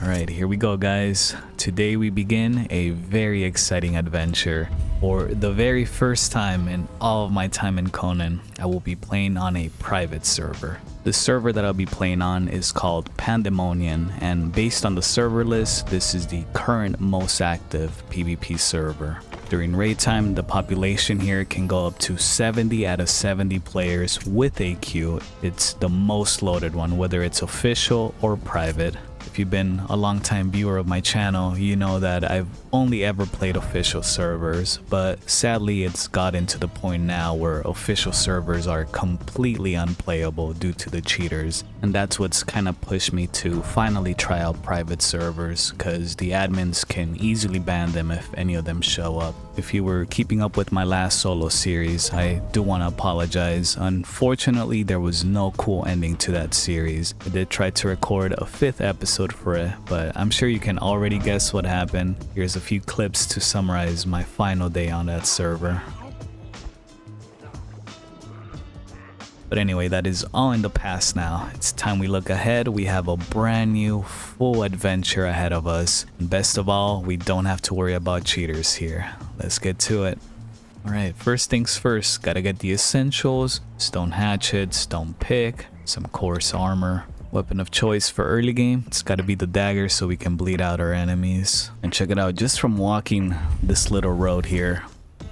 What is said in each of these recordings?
Alright, here we go guys. Today we begin a very exciting adventure. For the very first time in all of my time in Conan, I will be playing on a private server. The server that I'll be playing on is called Pandemonium, and based on the server list, this is the current most active PvP server. During raid time, the population here can go up to 70 out of 70 players with AQ. It's the most loaded one, whether it's official or private. If you've been a long-time viewer of my channel, you know that I've only ever played official servers, but sadly it's gotten to the point now where official servers are completely unplayable due to the cheaters, and that's what's kind of pushed me to finally try out private servers, because the admins can easily ban them if any of them show up. If you were keeping up with my last solo series, I do want to apologize. Unfortunately, there was no cool ending to that series. I did try to record a 5th episode for it, but I'm sure you can already guess what happened. Here's a few clips to summarize my final day on that server. But anyway, that is all in the past now. It's time we look ahead. We have a brand new full adventure ahead of us. And best of all, we don't have to worry about cheaters here. Let's get to it. Alright, first things first, gotta get the essentials: stone hatchet, stone pick, some coarse armor. Weapon of choice for early game, it's gotta be the dagger so we can bleed out our enemies. And check it out, just from walking this little road here,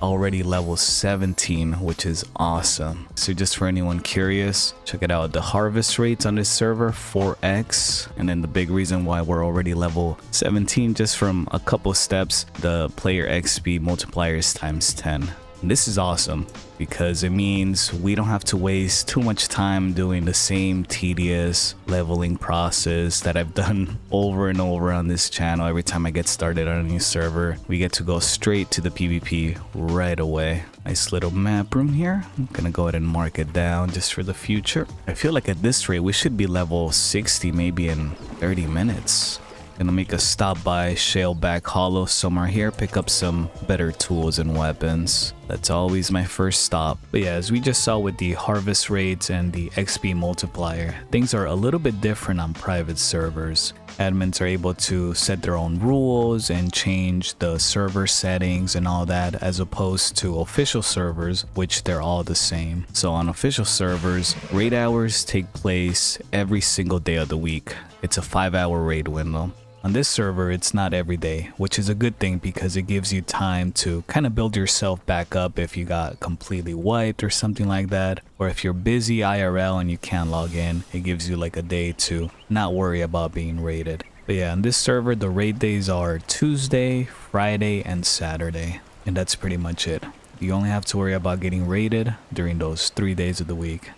already level 17, which is awesome. So just for anyone curious, check it out, the harvest rates on this server 4x, and then the big reason why we're already level 17, just from a couple steps, the player XP multiplier is times 10. And this is awesome because it means we don't have to waste too much time doing the same tedious leveling process that I've done over and over on this channel. Every time I get started on a new server, we get to go straight to the PvP right away. Nice little map room here. I'm gonna go ahead and mark it down just for the future. I feel like at this rate we should be level 60 maybe in 30 minutes. Gonna make a stop by Shaleback Hollow somewhere here, pick up some better tools and weapons. That's always my first stop. But yeah, as we just saw with the harvest rates and the XP multiplier, things are a little bit different on private servers. Admins are able to set their own rules and change the server settings and all that, as opposed to official servers, which they're all the same. So on official servers, raid hours take place every single day of the week. It's a 5-hour raid window. On this server, it's not every day, which is a good thing because it gives you time to kind of build yourself back up if you got completely wiped or something like that. Or if you're busy IRL and you can't log in, it gives you like a day to not worry about being raided. But yeah, on this server, the raid days are Tuesday, Friday, and Saturday. And that's pretty much it. You only have to worry about getting raided during those 3 days of the week.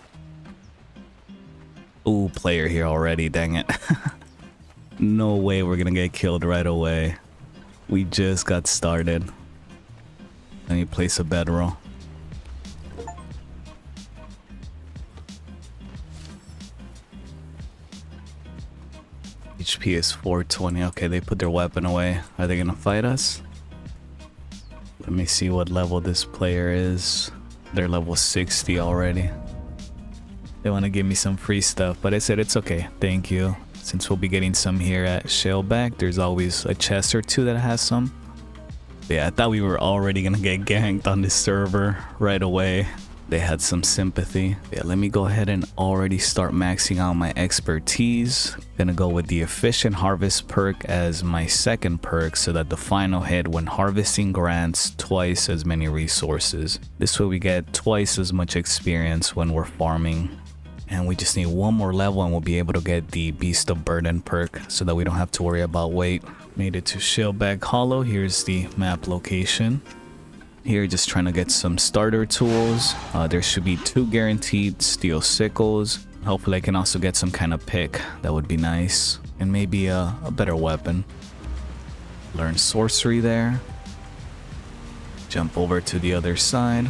Ooh, player here already, dang it. No way we're gonna get killed right away. We just got started. Let me place a bedroll. HP is 420. Okay, they put their weapon away. Are they gonna fight us? Let me see what level this player is. They're level 60 already. They want to give me some free stuff, but I said it's okay. Thank you. Since we'll be getting some here at Shaleback, there's always a chest or two that has some. But yeah, I thought we were already gonna get ganked on this server right away. They had some sympathy. Yeah, let me go ahead and already start maxing out my expertise. Gonna go with the efficient harvest perk as my second perk so that the final hit when harvesting grants twice as many resources. This way we get twice as much experience when we're farming. And we just need one more level and we'll be able to get the Beast of Burden perk so that we don't have to worry about weight. Made it to Shaleback Hollow. Here's the map location. Here, just trying to get some starter tools. There should be 2 guaranteed steel sickles. Hopefully I can also get some kind of pick. That would be nice. And maybe a better weapon. Learn sorcery there. Jump over to the other side.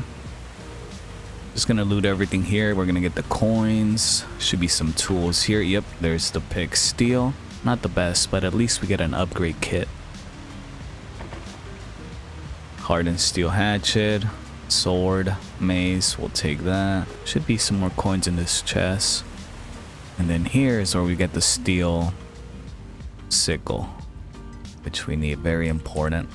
Just gonna loot everything here. We're gonna get the coins. Should be some tools here. Yep, there's the pick steel. Not the best, but at least we get an upgrade kit. Hardened steel hatchet, sword, mace, we'll take that. Should be some more coins in this chest. And then here is where we get the steel sickle, which we need, very important.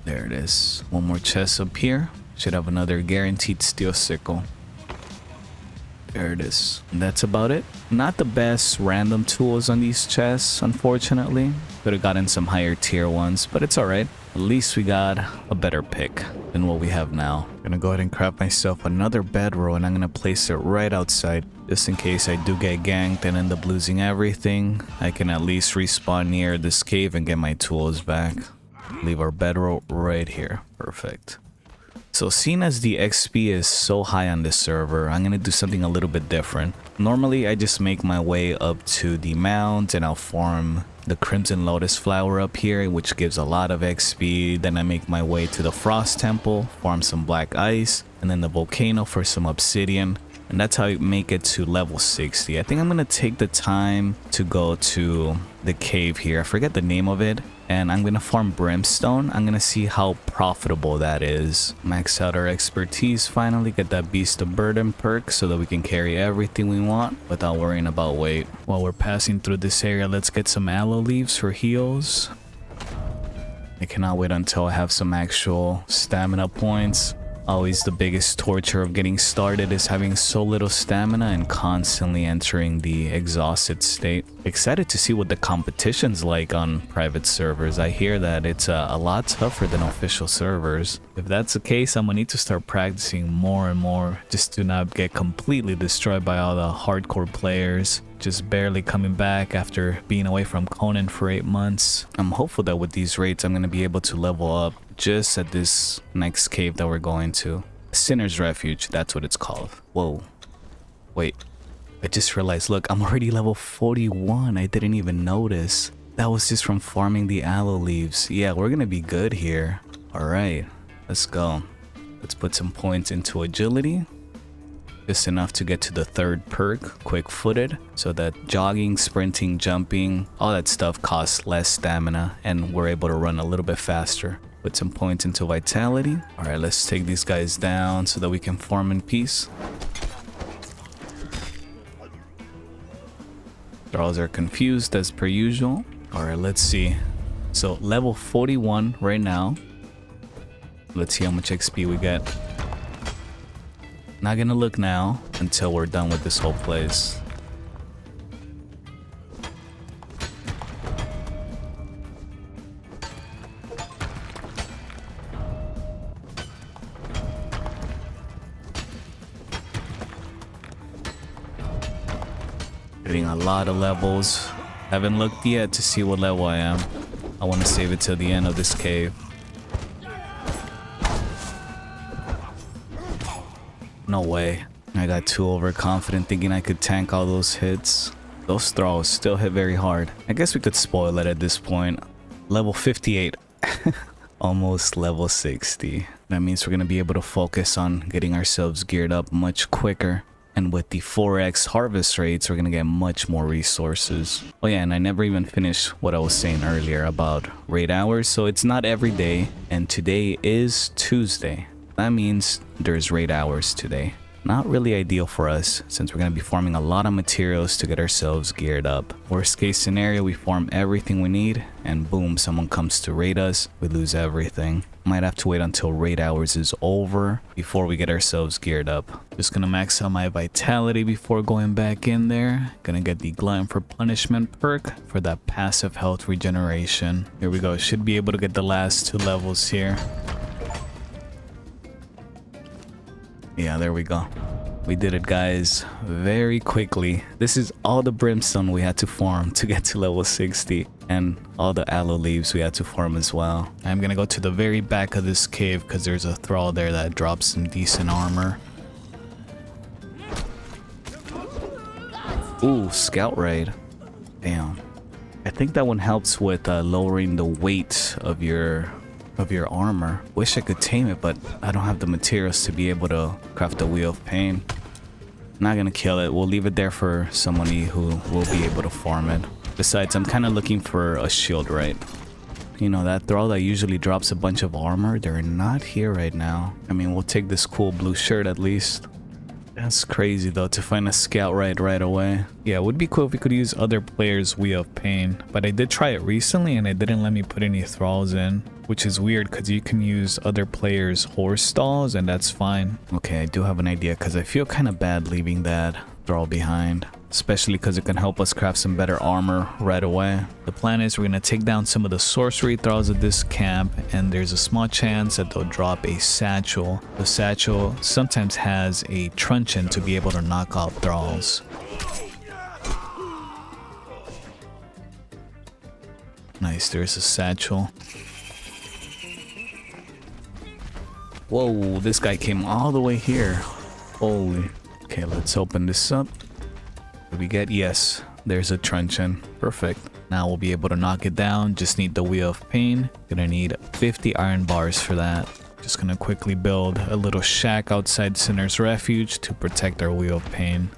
There it is. One more chest up here. Should have another guaranteed steel sickle. There it is. And that's about it. Not the best random tools on these chests, unfortunately. Could have gotten some higher tier ones, but it's alright. At least we got a better pick than what we have now. I'm gonna go ahead and craft myself another bedroll, and I'm gonna place it right outside. Just in case I do get ganked and end up losing everything, I can at least respawn near this cave and get my tools back. Leave our bedroll right here. Perfect. So seeing as the XP is so high on this server, I'm gonna do something a little bit different. Normally I just make my way up to the mound and I'll farm the Crimson Lotus flower up here, which gives a lot of XP. Then I make my way to the Frost Temple, farm some black ice, and then the volcano for some obsidian. And that's how I make it to level 60. I think I'm gonna take the time to go to the cave here. I forget the name of it. And I'm gonna farm brimstone. I'm gonna see how profitable that is. Max out our expertise finally, get that beast of burden perk so that we can carry everything we want without worrying about weight. While we're passing through this area, let's get some aloe leaves for heals. I cannot wait until I have some actual stamina points. Always the biggest torture of getting started is having so little stamina and constantly entering the exhausted state. Excited to see what the competition's like on private servers. I hear that it's a lot tougher than official servers. If that's the case, I'm gonna need to start practicing more and more just to not get completely destroyed by all the hardcore players. Just barely coming back after being away from Conan for 8 months. I'm hopeful that with these rates I'm gonna be able to level up just at this next cave that we're going to. Sinner's Refuge, that's what it's called. Whoa. Wait. I just realized, look, I'm already level 41. I didn't even notice. That was just from farming the aloe leaves. Yeah, we're gonna be good here. Alright, let's go. Let's put some points into agility. Just enough to get to the third perk, quick-footed, so that jogging, sprinting, jumping, all that stuff costs less stamina and we're able to run a little bit faster. Put some points into vitality. Alright, let's take these guys down so that we can farm in peace. Thralls are confused as per usual. Alright, let's see. So level 41 right now. Let's see how much XP we get. Not gonna look now until we're done with this whole place. Getting a lot of levels. Haven't looked yet to see what level I am. I want to save it till the end of this cave. No way. I got too overconfident thinking I could tank all those hits. Those thralls still hit very hard. I guess we could spoil it at this point. Level 58. Almost level 60. That means we're going to be able to focus on getting ourselves geared up much quicker. And with the 4x harvest rates, we're going to get much more resources. Oh yeah, and I never even finished what I was saying earlier about raid hours. So it's not every day, and today is Tuesday. That means there's raid hours today. Not really ideal for us, since we're going to be farming a lot of materials to get ourselves geared up. Worst case scenario, we farm everything we need, and boom, someone comes to raid us, we lose everything. Might have to wait until raid hours is over before we get ourselves geared up. Just gonna max out my vitality before going back in there. Gonna get the Glutton for Punishment perk for that passive health regeneration. Here we go, should be able to get the last 2 levels here. Yeah, there we go. We did it, guys, very quickly. This is all the brimstone we had to farm to get to level 60, and all the aloe leaves we had to farm as well. I'm gonna go to the very back of this cave because there's a thrall there that drops some decent armor. Ooh, Scoutwright. Damn. I think that one helps with lowering the weight of your armor. Wish I could tame it, but I don't have the materials to be able to craft the Wheel of Pain. Not gonna kill it. We'll leave it there for somebody who will be able to farm it. Besides, I'm kind of looking for a shield, right? You know, that thrall that usually drops a bunch of armor, they're not here right now. I mean, we'll take this cool blue shirt at least. That's crazy though, to find a Scoutwright right away. Yeah, it would be cool if we could use other players' Wheel of Pain, but I did try it recently and it didn't let me put any thralls in, which is weird because you can use other players' horse stalls and that's fine. Okay, I do have an idea because I feel kind of bad leaving that thrall behind, especially because it can help us craft some better armor right away. The plan is we're going to take down some of the sorcery thralls at this camp, and there's a small chance that they'll drop a satchel. The satchel sometimes has a truncheon to be able to knock out thralls. Nice, there's a satchel. Whoa, this guy came all the way here. Holy. Okay, let's open this up. What do we get? Yes, there's a truncheon. Perfect. Now we'll be able to knock it down. Just need the Wheel of Pain. Gonna need 50 iron bars for that. Just gonna quickly build a little shack outside Sinner's Refuge to protect our Wheel of Pain.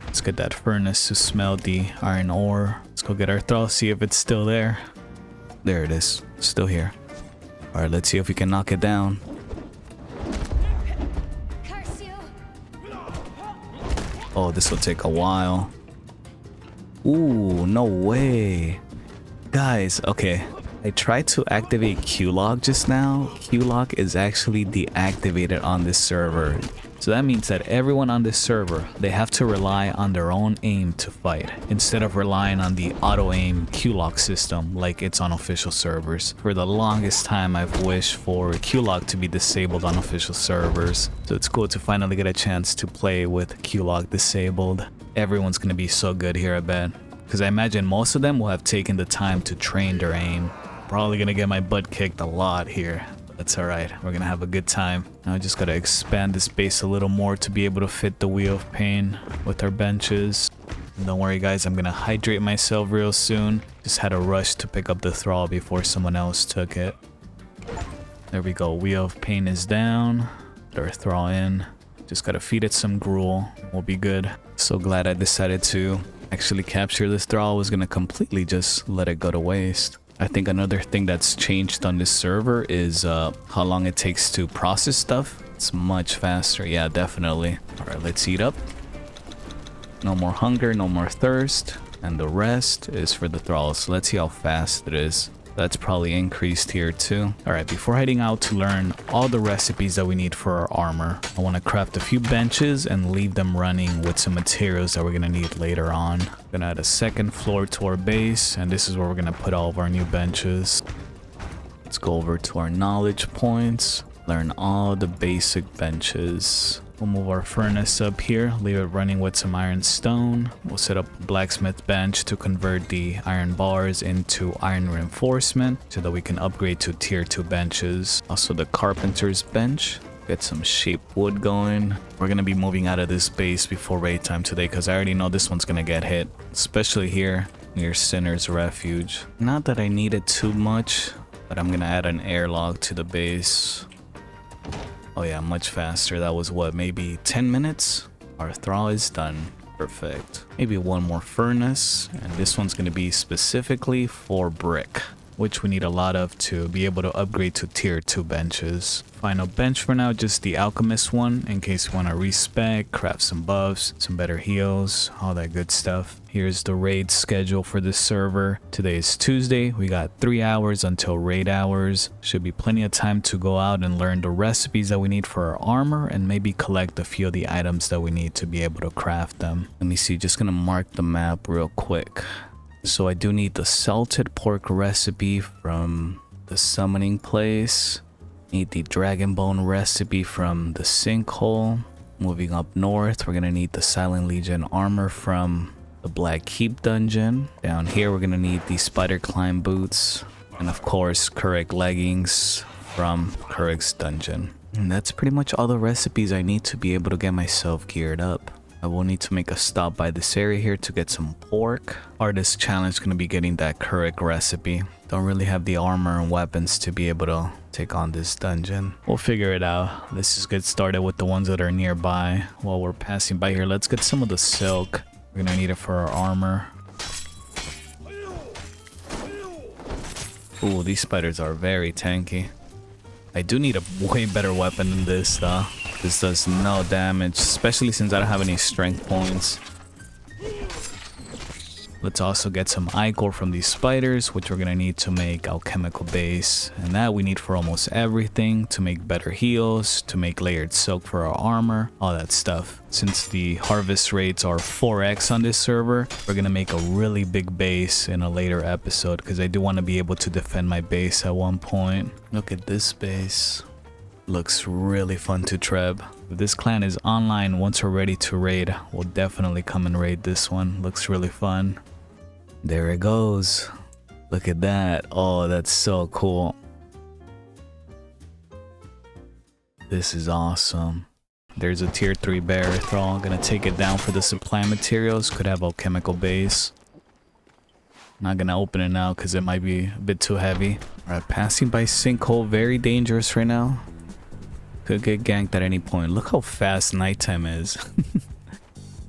Let's get that furnace to smelt the iron ore. Let's go get our thrall, see if it's still there. There it is, still here. All right, let's see if we can knock it down. Oh, this will take a while. Ooh, no way. Guys, okay. I tried to activate Q-Lock just now. Q-Lock is actually deactivated on this server. So that means that everyone on this server, they have to rely on their own aim to fight, instead of relying on the auto-aim Q-Lock system like it's on official servers. For the longest time, I've wished for Q-Lock to be disabled on official servers. So it's cool to finally get a chance to play with Q-Lock disabled. Everyone's gonna be so good here, I bet. Because I imagine most of them will have taken the time to train their aim. Probably gonna get my butt kicked a lot here. That's alright, we're gonna have a good time. Now I just gotta expand this base a little more to be able to fit the Wheel of Pain with our benches. And don't worry guys, I'm gonna hydrate myself real soon. Just had a rush to pick up the thrall before someone else took it. There we go, Wheel of Pain is down. Put our thrall in. Just gotta feed it some gruel, we'll be good. So glad I decided to actually capture this thrall. I was gonna completely just let it go to waste. I think another thing that's changed on this server is how long it takes to process stuff. It's much faster. Yeah, definitely. All right, let's eat up. No more hunger, no more thirst. And the rest is for the thralls. So let's see how fast it is. That's probably increased here too. All right, before heading out to learn all the recipes that we need for our armor, I want to craft a few benches and leave them running with some materials that we're going to need later on. We're going to add a second floor to our base, and this is where we're going to put all of our new benches. Let's go over to our knowledge points, learn all the basic benches. We'll move our furnace up here, leave it running with some iron stone. We'll set up a blacksmith bench to convert the iron bars into iron reinforcement so that we can upgrade to tier 2 benches. Also the carpenter's bench. Get some shaped wood going. We're gonna be moving out of this base before raid time today because I already know this one's gonna get hit, especially here near Sinner's Refuge. Not that I need it too much, but I'm gonna add an airlock to the base. Oh yeah, much faster. That was what, maybe 10 minutes? Our thrall is done. Perfect. Maybe one more furnace, and this one's going to be specifically for brick, which we need a lot of to be able to upgrade to tier 2 benches. Final bench for now, just the alchemist one, in case you want to respec, craft some buffs, some better heals, all that good stuff. Here's the raid schedule for this server. Today is Tuesday. We got 3 hours until raid hours. Should be plenty of time to go out and learn the recipes that we need for our armor and maybe collect a few of the items that we need to be able to craft them. Let me see, just gonna mark the map real quick. So I do need the salted pork recipe from the summoning place. Need the dragon bone recipe from the sinkhole. Moving up north, we're gonna need the Silent Legion armor from the Black Keep dungeon. Down here, we're gonna need the Spiderclimb Boots. And of course, Kurak leggings from Kurak's dungeon. And that's pretty much all the recipes I need to be able to get myself geared up. I will need to make a stop by this area here to get some pork. Hardest challenge is going to be getting that Kurak recipe. Don't really have the armor and weapons to be able to take on this dungeon. We'll figure it out. Let's just get started with the ones that are nearby. While we're passing by here, let's get some of the silk. We're going to need it for our armor. Ooh, these spiders are very tanky. I do need a way better weapon than this though. This does no damage, especially since I don't have any strength points. Let's also get some ichor from these spiders, which we're gonna need to make alchemical base. And that we need for almost everything, to make better heals, to make layered silk for our armor, all that stuff. Since the harvest rates are 4x on this server, we're gonna make a really big base in a later episode, because I do want to be able to defend my base at one point. Look at this base. Looks really fun to treb. If this clan is online once we're ready to raid, we'll definitely come and raid this one. Looks really fun. There it goes. Look at that. Oh, that's so cool. This is awesome. There's a tier 3 bear thrall. Gonna take it down for the supply materials. Could have alchemical base. Not gonna open it now because it might be a bit too heavy. Alright, passing by sinkhole. Very dangerous right now. Could get ganked at any point. Look how fast nighttime is.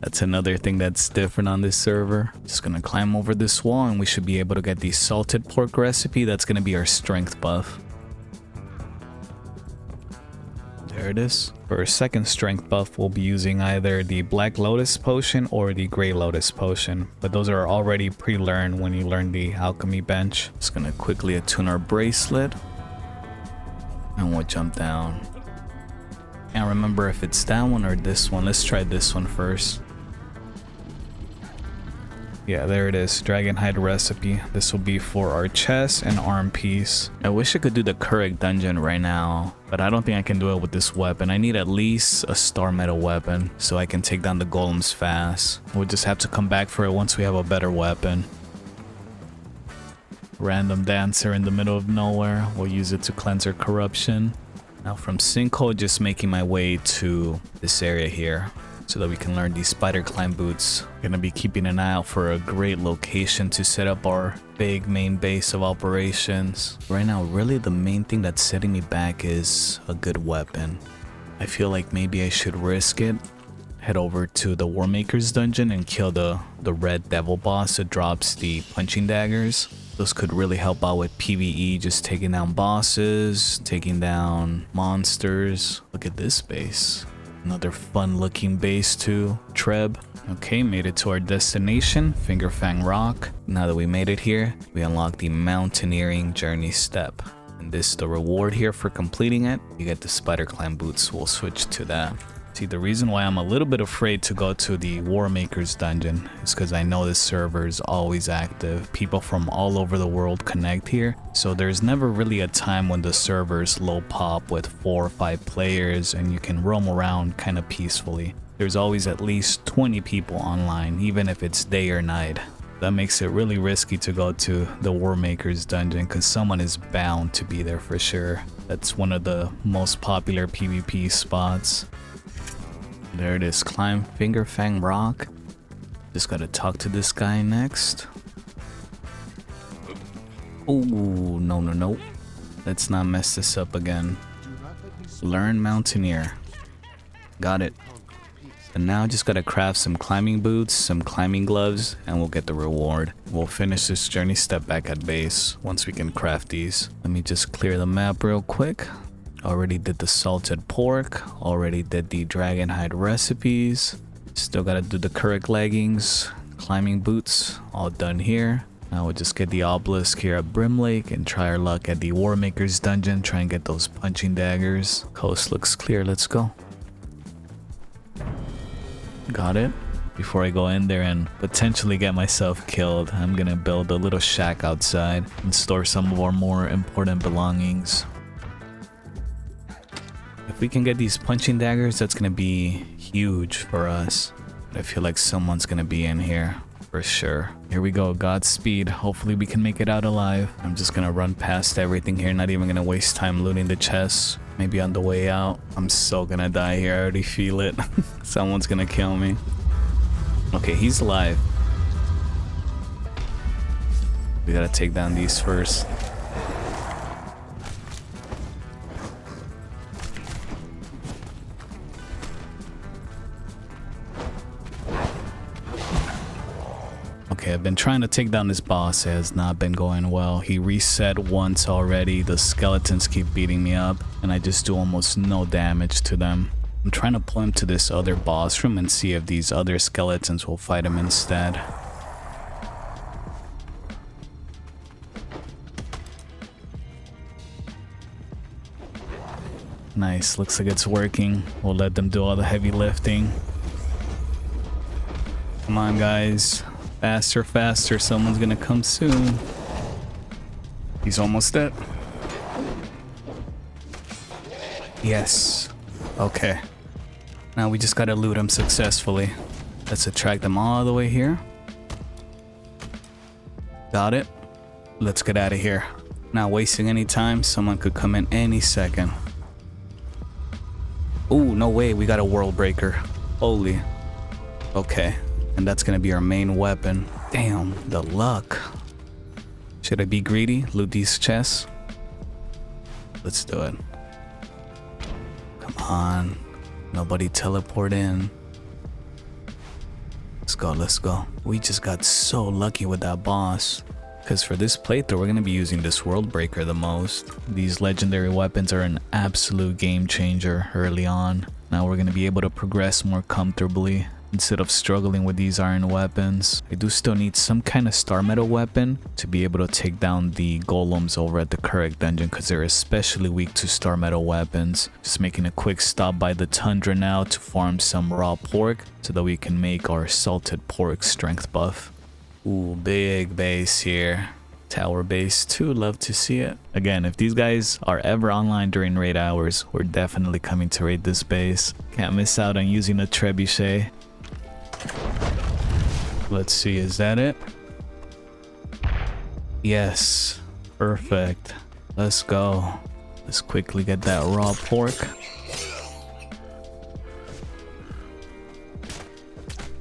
That's another thing that's different on this server. Just gonna climb over this wall and we should be able to get the salted pork recipe. That's gonna be our strength buff. There it is. For our second strength buff, we'll be using either the Black Lotus potion or the Grey Lotus potion. But those are already pre-learned when you learn the alchemy bench. Just gonna quickly attune our bracelet. And we'll jump down. Can't remember if it's that one or this one. Let's try this one first. Yeah, there it is. Dragon hide recipe. This will be for our chest and arm piece. I wish I could do the Kurak dungeon right now, but I don't think I can do it with this weapon. I need at least a star metal weapon so I can take down the golems fast. We'll just have to come back for it once we have a better weapon. Random dancer in the middle of nowhere. We'll use it to cleanse our corruption. Now from sinkhole, just making my way to this area here so that we can learn these Spiderclimb Boots. Gonna be keeping an eye out for a great location to set up our big main base of operations. Right now, really the main thing that's setting me back is a good weapon. I feel like maybe I should risk it. Head over to the Warmaker's dungeon and kill the red devil boss that drops the punching daggers. Those could really help out with PvE, just taking down bosses, taking down monsters. Look at this base. Another fun looking base too. Treb. Okay, made it to our destination, Fingerfang Rock. Now that we made it here, we unlock the Mountaineering Journey step. And this is the reward here for completing it. You get the Spiderclimb Boots. We'll switch to that. See, the reason why I'm a little bit afraid to go to the Warmaker's dungeon is because I know this server is always active. People from all over the world connect here. So there's never really a time when the server's low pop with 4 or 5 players and you can roam around kind of peacefully. There's always at least 20 people online, even if it's day or night. That makes it really risky to go to the Warmaker's dungeon because someone is bound to be there for sure. That's one of the most popular PvP spots. There it is, climb Fingerfang Rock. Just gotta talk to this guy next. Oh, no. Let's not mess this up again. Learn Mountaineer. Got it. And now just gotta craft some climbing boots, some climbing gloves, and we'll get the reward. We'll finish this journey step back at base once we can craft these. Let me just clear the map real quick. Already did the salted pork, already did the dragon hide recipes. Still gotta do the Kurak leggings, climbing boots, all done here. Now we'll just get the obelisk here at Brim Lake and try our luck at the Warmaker's dungeon, try and get those punching daggers. Coast looks clear, let's go. Got it. Before I go in there and potentially get myself killed, I'm gonna build a little shack outside and store some of our more important belongings. If we can get these punching daggers, that's gonna be huge for us. I feel like someone's gonna be in here for sure. Here we go, Godspeed. Hopefully we can make it out alive. I'm just gonna run past everything here, not even gonna waste time looting the chests. Maybe on the way out. I'm so gonna die here, I already feel it. Someone's gonna kill me. Okay, he's alive. We gotta take down these first. Okay, I've been trying to take down this boss. It has not been going well. He reset once already. The skeletons keep beating me up, and I just do almost no damage to them. I'm trying to pull him to this other boss room and see if these other skeletons will fight him instead. Nice, looks like it's working. We'll let them do all the heavy lifting. Come on, guys. Faster, faster. Someone's gonna come soon. He's almost dead. Yes. Okay. Now we just gotta loot him successfully. Let's attract them all the way here. Got it. Let's get out of here. Not wasting any time. Someone could come in any second. Ooh, no way. We got a world breaker. Holy. Okay. And that's gonna be our main weapon. Damn, the luck. Should I be greedy? Loot these chests? Let's do it. Come on. Nobody teleport in. Let's go, let's go. We just got so lucky with that boss. Because for this playthrough, we're going to be using this world breaker the most. These legendary weapons are an absolute game changer early on. Now we're going to be able to progress more comfortably instead of struggling with these iron weapons. I do still need some kind of star metal weapon to be able to take down the golems over at the Kurak dungeon, because they're especially weak to star metal weapons. Just making a quick stop by the tundra now to farm some raw pork so that we can make our salted pork strength buff. Ooh, big base here. Tower base too, love to see it. Again, if these guys are ever online during raid hours, we're definitely coming to raid this base. Can't miss out on using a trebuchet. Let's see, is that it? Yes, perfect. Let's go. Let's quickly get that raw pork.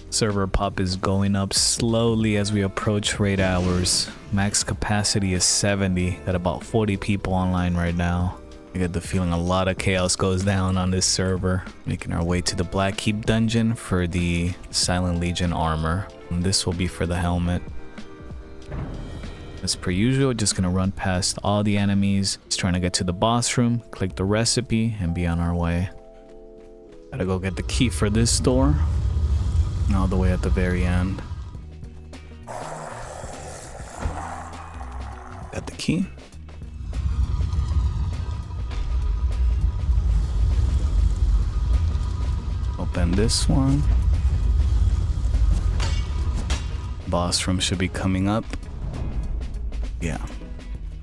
Server pop is going up slowly as we approach raid hours. Max capacity is 70. Got about 40 people online right now. I get the feeling a lot of chaos goes down on this server. Making our way to the Black Keep dungeon for the Silent Legion armor. And this will be for the helmet. As per usual, just gonna run past all the enemies. Just trying to get to the boss room, click the recipe, and be on our way. Gotta go get the key for this door. All the way at the very end. Got the key. Open this one. Boss room should be coming up. Yeah.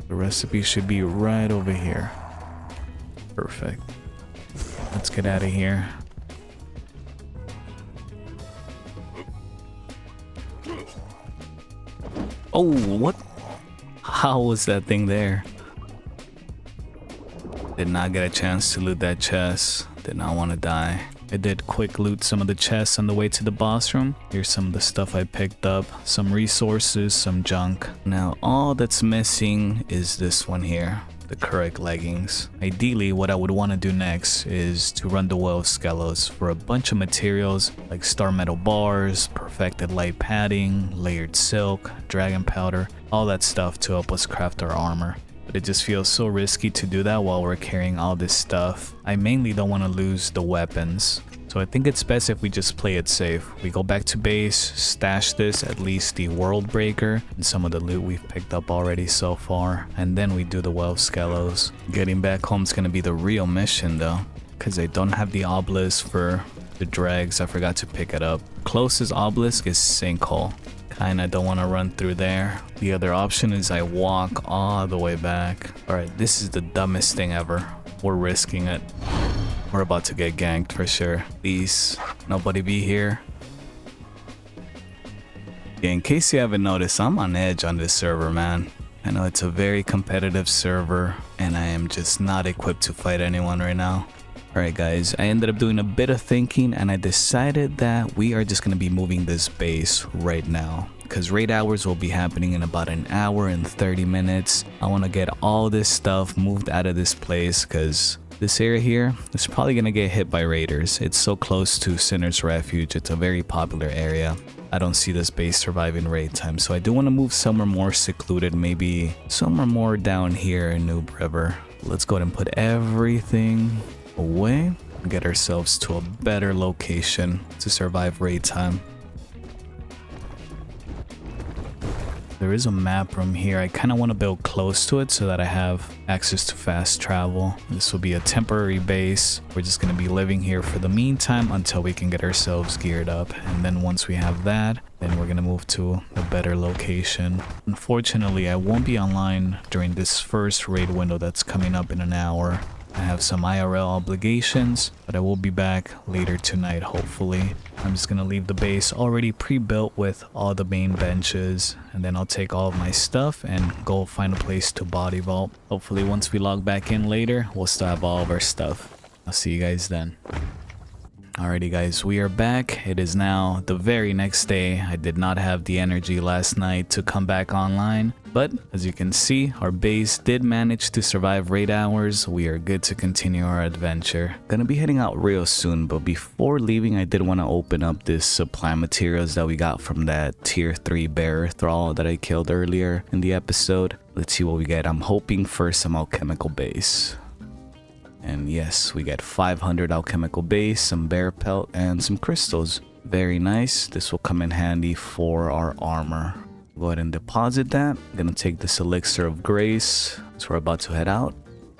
The recipe should be right over here. Perfect. Let's get out of here. Oh, what? How was that thing there? Did not get a chance to loot that chest. Did not want to die. I did quick loot some of the chests on the way to the boss room. Here's some of the stuff I picked up. Some resources, some junk. Now all that's missing is this one here. The Kurak leggings. Ideally, what I would want to do next is to run the Well of Skelos for a bunch of materials like star metal bars, perfected light padding, layered silk, dragon powder, all that stuff to help us craft our armor. But it just feels so risky to do that while we're carrying all this stuff. I mainly don't want to lose the weapons. So I think it's best if we just play it safe. We go back to base, stash this, at least the world breaker, and some of the loot we've picked up already so far. And then we do the Well of Skelos. Getting back home is going to be the real mission though, because I don't have the obelisk for the dregs. I forgot to pick it up. Closest obelisk is Sinkhole. Kinda don't want to run through there. The other option is I walk all the way back. Alright, this is the dumbest thing ever. We're risking it. We're about to get ganked for sure. Please, nobody be here. Yeah, in case you haven't noticed, I'm on edge on this server, man. I know it's a very competitive server, and I am just not equipped to fight anyone right now. Alright guys, I ended up doing a bit of thinking and I decided that we are just going to be moving this base right now. Because raid hours will be happening in about an hour and 30 minutes. I want to get all this stuff moved out of this place because This area here is probably gonna get hit by raiders. It's so close to Sinner's Refuge. It's a very popular area. I don't see this base surviving raid time, so I do want to move somewhere more secluded, maybe somewhere more down here in Noob River. Let's go ahead and put everything away and get ourselves to a better location to survive raid time. There is a map room here. I kind of want to build close to it so that I have access to fast travel. This will be a temporary base. We're just going to be living here for the meantime until we can get ourselves geared up. And then once we have that, then we're going to move to a better location. Unfortunately, I won't be online during this first raid window that's coming up in an hour. I have some IRL obligations, but I will be back later tonight, hopefully. I'm just gonna leave the base already pre-built with all the main benches, and then I'll take all of my stuff and go find a place to body vault. Hopefully once we log back in later, we'll still have all of our stuff. I'll see you guys then. Alrighty guys, we are back. It is now the very next day. I did not have the energy last night to come back online, but as you can see, our base did manage to survive raid hours. We are good to continue our adventure. Gonna be heading out real soon, but before leaving, I did want to open up this supply materials that we got from that tier 3 bearer thrall that I killed earlier in the episode. Let's see what we get. I'm hoping for some alchemical base. And yes, we get 500 alchemical base, some bear pelt, and some crystals. Very nice. This will come in handy for our armor. Go ahead and deposit that. I'm gonna take this elixir of grace. So we're about to head out.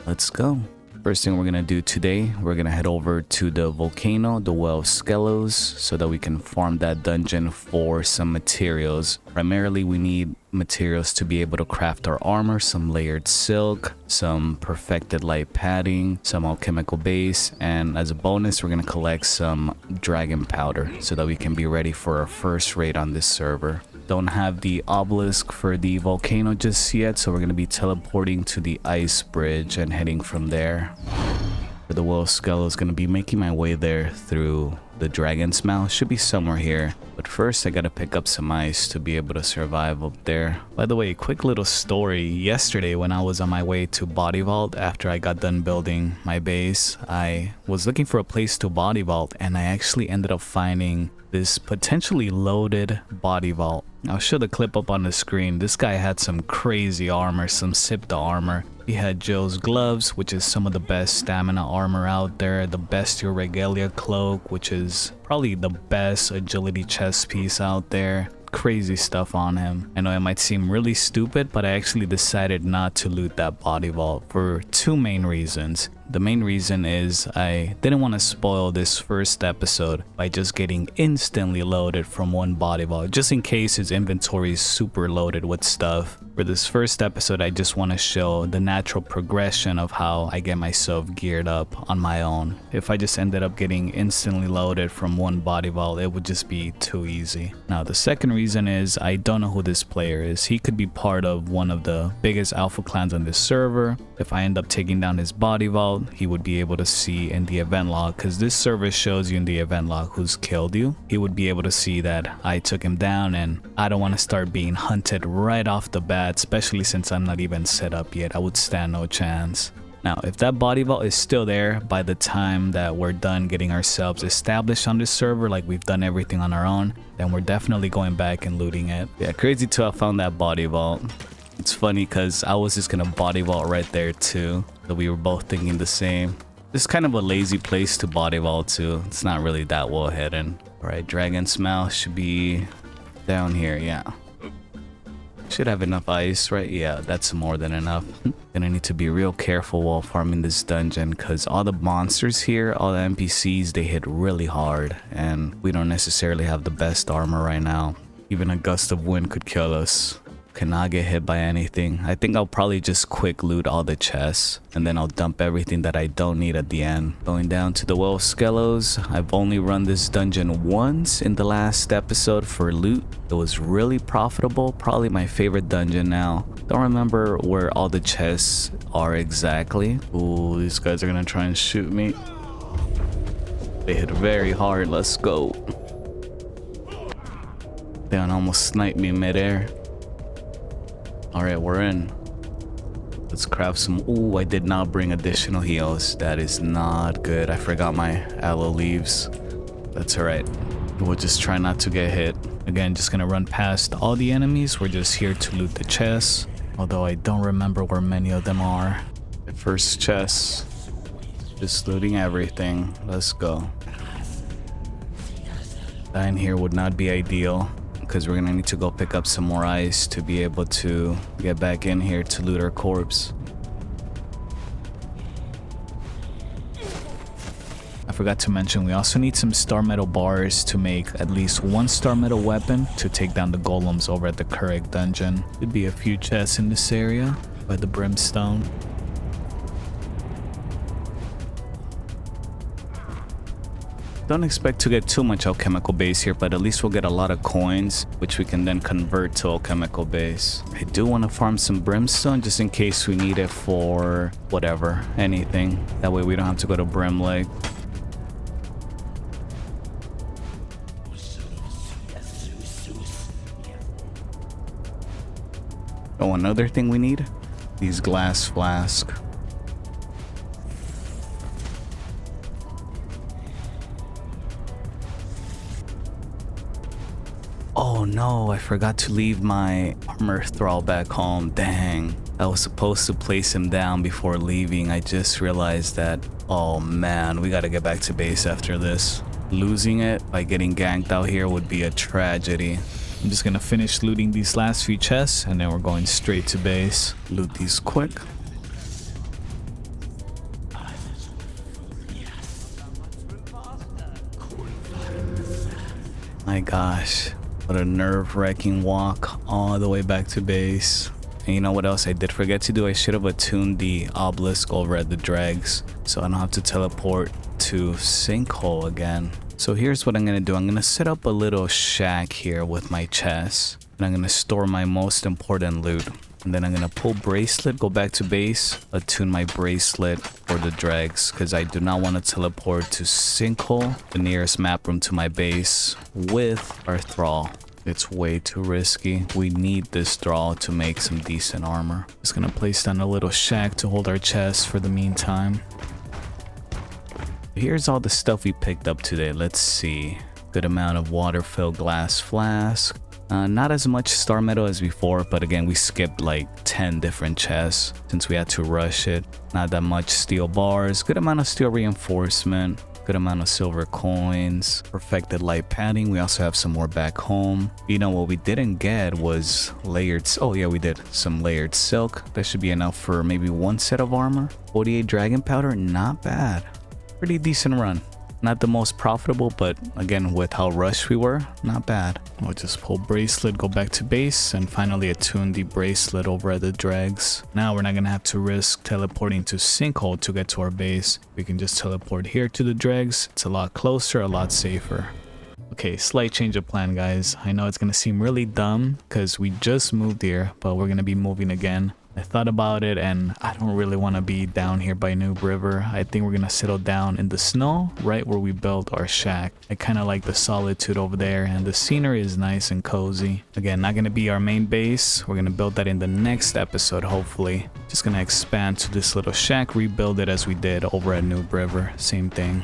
Let's go. First thing we're gonna do today, we're gonna head over to the volcano, the Well of Skelos, so that we can farm that dungeon for some materials. Primarily, we need materials to be able to craft our armor, some layered silk, some perfected light padding, some alchemical base, and as a bonus, we're gonna collect some dragon powder so that we can be ready for our first raid on this server. Don't have the obelisk for the volcano just yet, so we're going to be teleporting to the ice bridge and heading from there. For the Well of Skelos, going to be making my way there through the dragon's mouth. Should be somewhere here, but first I gotta pick up some ice to be able to survive up there. By the way, quick little story. Yesterday when I was on my way to body vault after I got done building my base, I was looking for a place to body vault, and I actually ended up finding this potentially loaded body vault. I'll show the clip up on the screen. This guy had some crazy armor, some Sipta armor. He had Joe's gloves, which is some of the best stamina armor out there. The Bestial Regalia cloak, which is probably the best agility chest piece out there. Crazy stuff on him. I know it might seem really stupid, but I actually decided not to loot that body vault for two main reasons. The main reason is I didn't want to spoil this first episode by just getting instantly loaded from one body vault, just in case his inventory is super loaded with stuff. For this first episode, I just want to show the natural progression of how I get myself geared up on my own. If I just ended up getting instantly loaded from one body vault, it would just be too easy. Now, the second reason is I don't know who this player is. He could be part of one of the biggest alpha clans on this server. If I end up taking down his body vault, he would be able to see in the event log, because this server shows you in the event log who's killed you. He would be able to see that I took him down, and I don't want to start being hunted right off the bat, especially since I'm not even set up yet. I would stand no chance. Now, if that body vault is still there by the time that we're done getting ourselves established on this server, like we've done everything on our own, then we're definitely going back and looting it. Yeah, crazy too, I found that body vault. It's funny because I was just gonna body vault right there too. So we were both thinking the same. It's kind of a lazy place to body vault too. It's not really that well hidden. Alright, Dragon's Mouth should be down here, yeah. Should have enough ice, right? Yeah, that's more than enough. Gonna need to be real careful while farming this dungeon, because all the monsters here, all the NPCs, they hit really hard, and we don't necessarily have the best armor right now. Even a gust of wind could kill us. Cannot get hit by anything. I think I'll probably just quick loot all the chests, and then I'll dump everything that I don't need at the end. Going down to the Well of Skelos. I've only run this dungeon once in the last episode for loot. It was really profitable, probably my favorite dungeon now. Don't remember where all the chests are exactly. Ooh, these guys are gonna try and shoot me. They hit very hard. Let's go. They almost sniped me midair. Alright, we're in. Let's craft some. Ooh, I did not bring additional heals. That is not good. I forgot my aloe leaves. That's all right. We'll just try not to get hit. Again, just gonna run past all the enemies. We're just here to loot the chests. Although I don't remember where many of them are. The first chest. Just looting everything. Let's go. Dying here would not be ideal, because we're gonna need to go pick up some more ice to be able to get back in here to loot our corpse. I forgot to mention, we also need some star metal bars to make at least one star metal weapon to take down the golems over at the Kurak dungeon. Could be a few chests in this area by the brimstone. Don't expect to get too much alchemical base here, but at least we'll get a lot of coins, which we can then convert to alchemical base. I do want to farm some brimstone just in case we need it for whatever, anything. That way we don't have to go to Brimleg. Oh, another thing we need? These glass flasks. Oh no, I forgot to leave my armor thrall back home. Dang. I was supposed to place him down before leaving. I just realized that. Oh man, we gotta get back to base after this. Losing it by getting ganked out here would be a tragedy. I'm just gonna finish looting these last few chests and then we're going straight to base. Loot these quick. My gosh. What a nerve-wracking walk all the way back to base. And you know what else I did forget to do? I should have attuned the obelisk over at the dregs so I don't have to teleport to Sinkhole again. So here's what I'm going to do. I'm going to set up a little shack here with my chest. And I'm going to store my most important loot. And then I'm going to pull bracelet, go back to base, attune my bracelet for the dregs. Because I do not want to teleport to Sinkhole, the nearest map room to my base, with our thrall. It's way too risky. We need this thrall to make some decent armor. Just going to place down a little shack to hold our chest for the meantime. Here's all the stuff we picked up today. Let's see. Good amount of water-filled glass flask. Not as much star metal as before, but again, we skipped like 10 different chests since we had to rush it. Not that much steel bars. Good amount of steel reinforcement. Good amount of silver coins. Perfected light padding. We also have some more back home. You know, what we didn't get was layered. Oh yeah, we did some layered silk. That should be enough for maybe one set of armor. 48 dragon powder. Not bad. Pretty decent run. Not the most profitable, but again, with how rushed we were, not bad. We'll just pull bracelet, go back to base, and finally attune the bracelet over at the dregs. Now we're not gonna have to risk teleporting to Sinkhole to get to our base. We can just teleport here to the dregs. It's a lot closer, a lot safer. Okay, slight change of plan, guys. I know it's gonna seem really dumb because we just moved here, but we're gonna be moving again. I thought about it and I don't really want to be down here by Noob River. I think we're going to settle down in the snow right where we built our shack. I kind of like the solitude over there and the scenery is nice and cozy. Again, not going to be our main base. We're going to build that in the next episode, hopefully. Just going to expand to this little shack, rebuild it as we did over at Noob River. Same thing.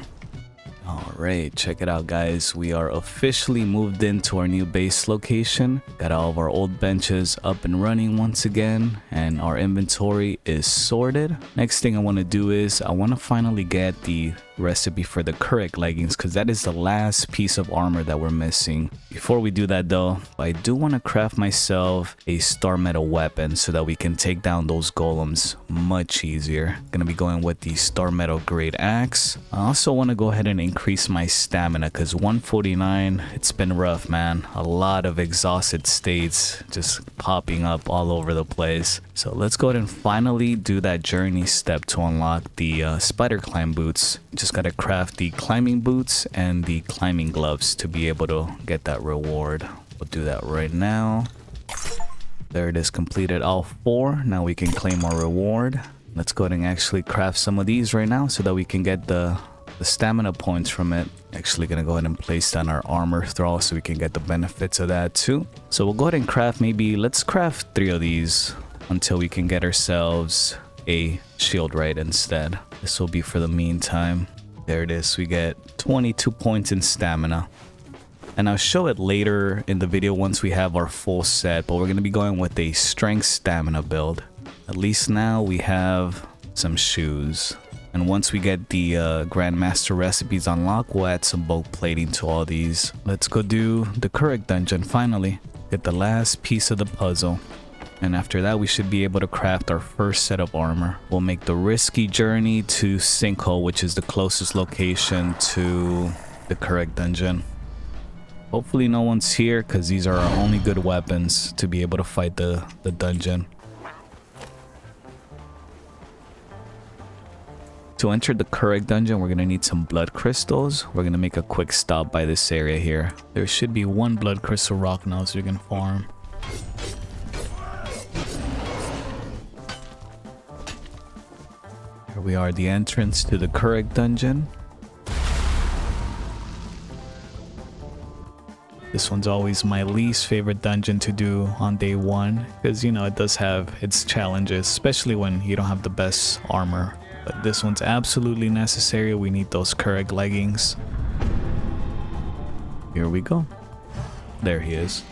Alright, check it out, guys. We are officially moved into our new base location. Got all of our old benches up and running once again, and our inventory is sorted. Next thing I want to do is I want to finally get the recipe for the Kurak leggings, because that is the last piece of armor that we're missing. Before we do that though, I do want to craft myself a star metal weapon so that we can take down those golems much easier. Gonna be going with the star metal great axe. I also want to go ahead and increase my stamina because 149, it's been rough, man. A lot of exhausted states just popping up all over the place. So let's go ahead and finally do that journey step to unlock the Spiderclimb Boots. Just gotta craft the climbing boots and the climbing gloves to be able to get that reward. We'll do that right now. There it is, completed all 4. Now we can claim our reward. Let's go ahead and actually craft some of these right now so that we can get the stamina points from it. Actually gonna go ahead and place down our armor thrall so we can get the benefits of that too. So we'll go ahead and craft let's craft 3 of these until we can get ourselves a Shieldwright instead. This will be for the meantime. There it is. We get 22 points in stamina. And I'll show it later in the video once we have our full set, but we're going to be going with a strength stamina build. At least now we have some shoes. And once we get the Grandmaster recipes unlocked, we'll add some bulk plating to all these. Let's go do the Kurak dungeon finally. Get the last piece of the puzzle. And after that, we should be able to craft our first set of armor. We'll make the risky journey to Sinkhole, which is the closest location to the Kurak dungeon. Hopefully no one's here, because these are our only good weapons to be able to fight the dungeon. To enter the Kurak dungeon, we're going to need some blood crystals. We're going to make a quick stop by this area here. There should be one blood crystal rock now so you can farm. Here we are, the entrance to the Kurak dungeon. This one's always my least favorite dungeon to do on day one, because you know it does have its challenges, especially when you don't have the best armor. But this one's absolutely necessary. We need those Kurak leggings. Here we go. There he is.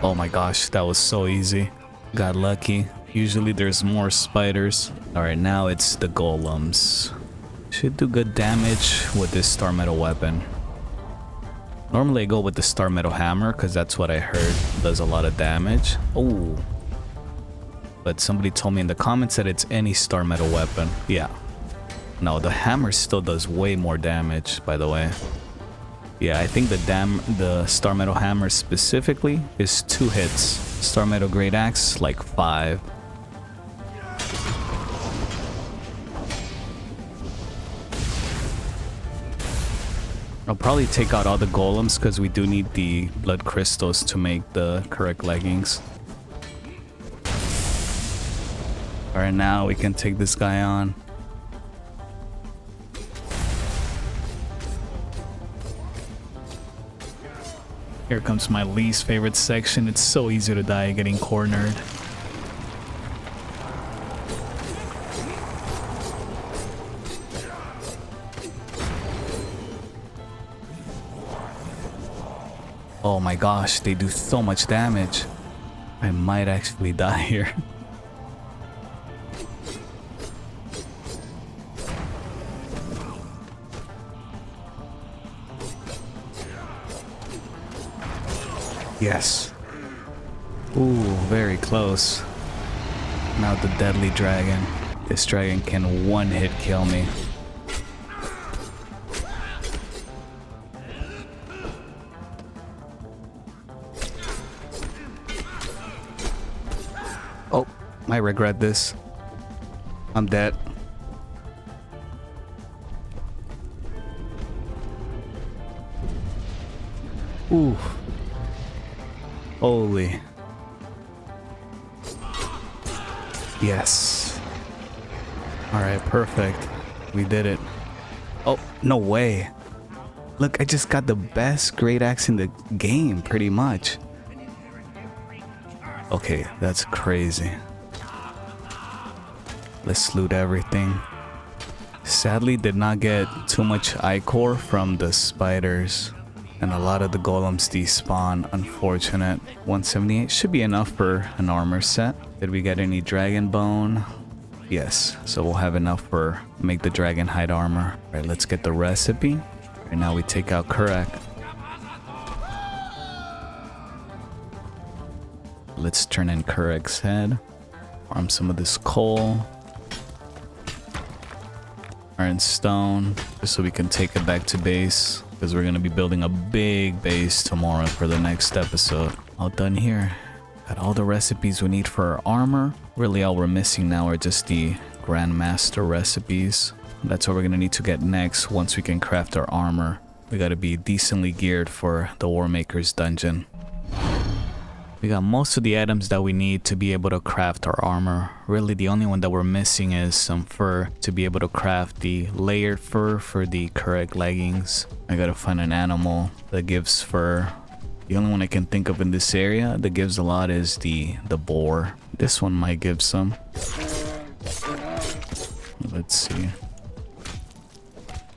Oh my gosh, that was so easy. Got lucky. Usually there's more spiders. Alright, now it's the golems. Should do good damage with this star metal weapon. Normally I go with the star metal hammer because that's what I heard does a lot of damage. Oh, but somebody told me in the comments that it's any star metal weapon. Yeah, no, the hammer still does way more damage, by the way. Yeah, I think the star metal hammer specifically is 2 hits. Star metal great axe like 5. I'll probably take out all the golems because we do need the blood crystals to make the Kurak leggings. Alright, now we can take this guy on. Here comes my least favorite section. It's so easy to die getting cornered. Oh my gosh, they do so much damage. I might actually die here. Yes. Ooh, very close. Now the deadly dragon. This dragon can one-hit kill me. Oh, I regret this. I'm dead. Ooh. Holy. Yes. Alright, perfect. We did it. Oh, no way. Look, I just got the best great axe in the game, pretty much. Okay, that's crazy. Let's loot everything. Sadly, did not get too much ichor from the spiders. And a lot of the golems despawn. Unfortunate. 178 should be enough for an armor set. Did we get any dragon bone? Yes. So we'll have enough for make the dragon hide armor. All right, let's get the recipe. And now we take out Kurak. Let's turn in Kurak's head. Farm some of this coal. Iron stone. Just so we can take it back to base. Because we're going to be building a big base tomorrow for the next episode. All done here. Got all the recipes we need for our armor. Really all we're missing now are just the Grandmaster recipes. That's what we're going to need to get next once we can craft our armor. We got to be decently geared for the Warmaker's dungeon. We got most of the items that we need to be able to craft our armor. Really the only one that we're missing is some fur to be able to craft the layered fur for the Kurak leggings. I gotta find an animal that gives fur The only one I can think of in this area that gives a lot is the boar. This one might give some. Let's see.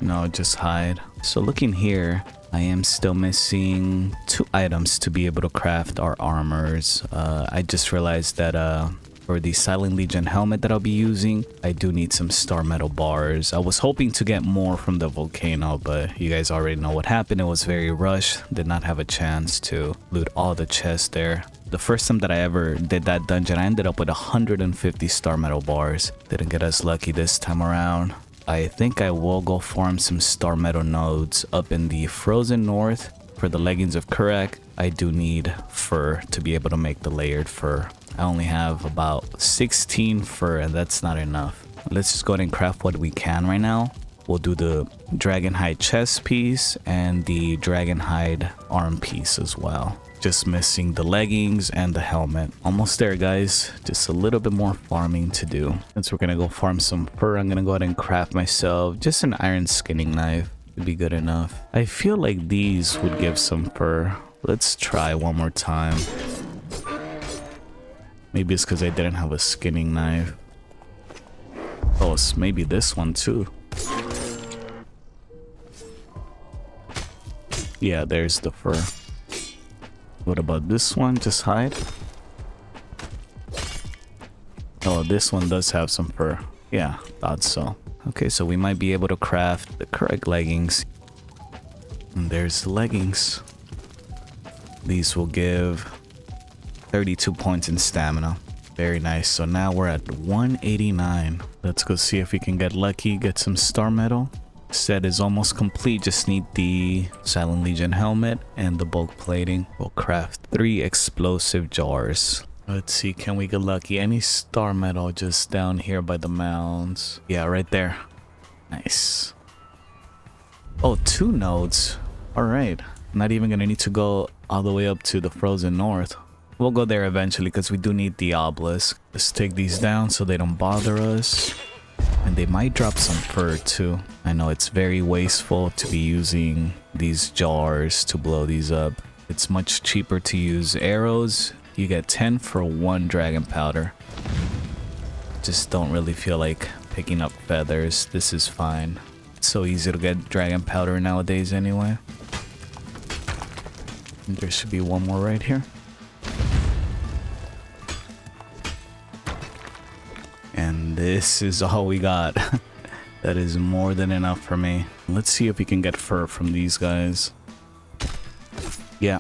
No, just hide. So looking here, I am still missing 2 items to be able to craft our armors. I just realized that for the Silent Legion helmet that I'll be using, I do need some star metal bars. I was hoping to get more from the volcano, but you guys already know what happened. It was very rushed. Did not have a chance to loot all the chests there. The first time that I ever did that dungeon, I ended up with 150 star metal bars. Didn't get as lucky this time around. I think I will go farm some star metal nodes up in the frozen north for the leggings of Kurak. I do need fur to be able to make the layered fur. I only have about 16 fur and that's not enough. Let's just go ahead and craft what we can right now. We'll do the dragon hide chest piece and the dragon hide arm piece as well. Just missing the leggings and the helmet. Almost there, guys. Just a little bit more farming to do. Since we're gonna go farm some fur, I'm gonna go ahead and craft myself just an iron skinning knife. Would be good enough. I feel like these would give some fur. Let's try one more time. Maybe it's because I didn't have a skinning knife. Oh, it's maybe this one too. Yeah, there's the fur. What about this one? Just hide. Oh, this one does have some fur. Yeah, thought so. Okay, so we might be able to craft the correct leggings. And there's the leggings. These will give 32 points in stamina. Very nice. So now we're at 189. Let's go see if we can get lucky, get some star metal. Set is almost complete. Just need the Silent Legion helmet and the bulk plating. We'll craft 3 explosive jars. Let's see, can we get lucky? Any star metal just down here by the mounds? Yeah, right there. Nice. Oh, 2 nodes. All right. Not even gonna need to go all the way up to the frozen north. We'll go there eventually because we do need the obelisk. Let's take these down so they don't bother us. And they might drop some fur too. I know it's very wasteful to be using these jars to blow these up. It's much cheaper to use arrows. You get 10 for 1 dragon powder. Just don't really feel like picking up feathers. This is fine. It's so easy to get dragon powder nowadays anyway. And there should be one more right here. And this is all we got. That is more than enough for me. Let's see if we can get fur from these guys. Yeah.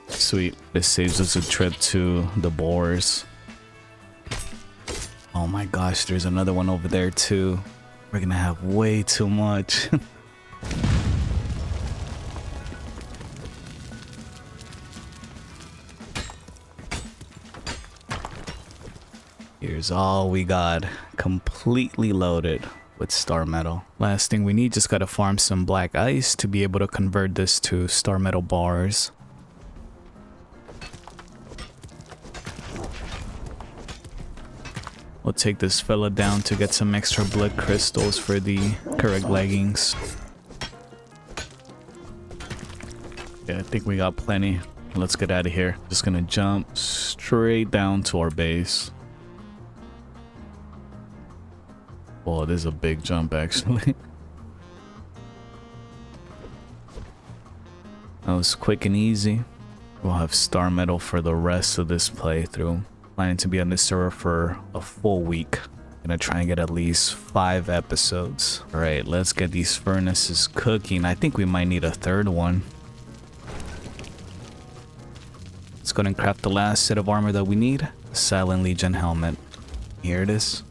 Sweet. This saves us a trip to the boars. Oh my gosh, there's another one over there too. We're gonna have way too much. Here's all we got, completely loaded with star metal. Last thing we need, just gotta farm some black ice to be able to convert this to star metal bars. We'll take this fella down to get some extra blood crystals for the correct leggings. Yeah, I think we got plenty. Let's get out of here. Just gonna jump straight down to our base. Oh, this is a big jump actually. That was quick and easy. We'll have star metal for the rest of this playthrough. Planning to be on this server for a full week. Gonna try and get at least 5 episodes. Alright, let's get these furnaces cooking. I think we might need a 3rd one. Let's go ahead and craft the last set of armor that we need. Silent Legion helmet. Here it is.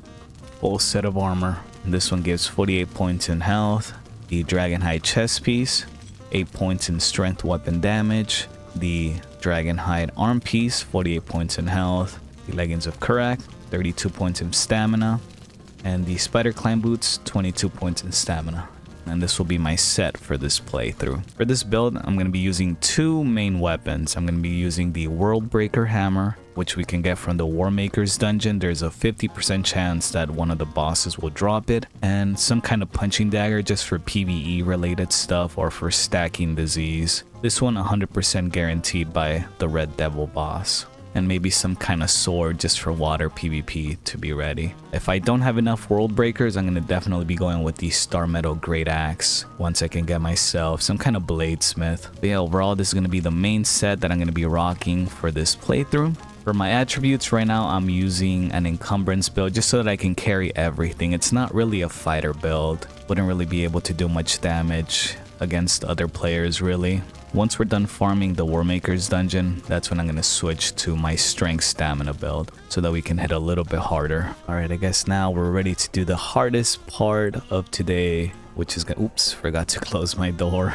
Full set of armor. And this one gives 48 points in health. The dragon hide chest piece, 8 points in strength weapon damage. The dragon hide arm piece, 48 points in health. The leggings of Kurak, 32 points in stamina. And the Spiderclimb Boots, 22 points in stamina. and this will be my set for this playthrough. For this build, I'm going to be using two main weapons. I'm going to be using the Worldbreaker hammer, which we can get from the Warmaker's dungeon. There's a 50% chance that one of the bosses will drop it, and some kind of punching dagger just for PvE related stuff or for stacking disease. This one 100% guaranteed by the Red Devil boss. And maybe some kind of sword just for water PvP to be ready. If I don't have enough world breakers, I'm going to definitely be going with the Star Metal Great Axe once I can get myself some kind of bladesmith. But yeah, overall, this is going to be the main set that I'm going to be rocking for this playthrough. For my attributes right now, I'm using an encumbrance build just so that I can carry everything. It's not really a fighter build. Wouldn't really be able to do much damage against other players really. Once we're done farming the Warmaker's dungeon, that's when I'm going to switch to my strength stamina build so that we can hit a little bit harder. Alright, I guess now we're ready to do the hardest part of today, which is oops, forgot to close my door.